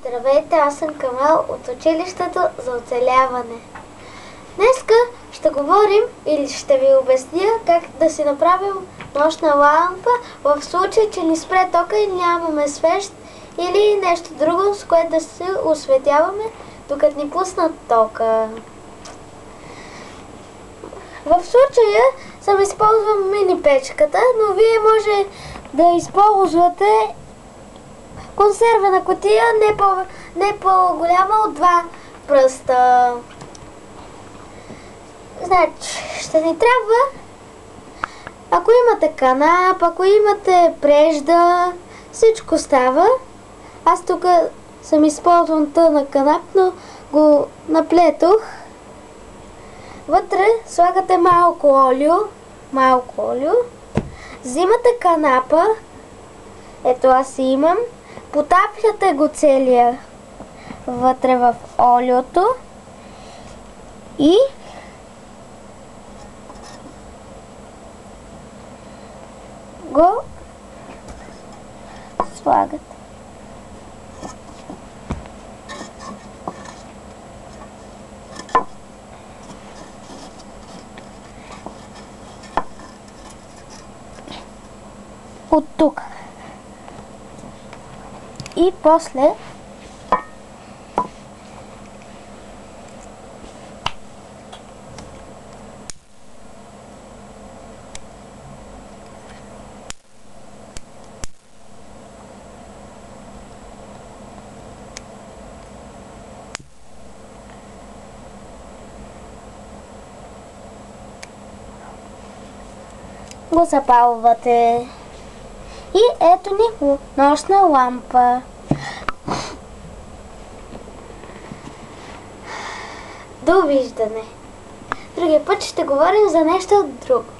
Здравейте, аз съм Камел от училището за оцеляване. Днеска ще говорим или ще ви обясня как да си направим нощна лампа в случай, че ни спре тока и нямаме свещ или нещо друго, с което да се осветяваме, докато ни пуснат тока. В случая съм използвал мини печката, но вие може да използвате консервена кутия, не по-голяма от 2 пръста. Значи, ще ни трябва, ако имате канап, ако имате прежда, всичко става. Аз тук съм използвал тънък канап, но го наплетох. Вътре слагате малко олио. Взимате канапа, ето аз имам, потапляте го целия вътре в олиото и го слагате. От тук. И после го запалвате. И ето ни нощна лампа. Довиждане! Другия път ще говорим за нещо друго.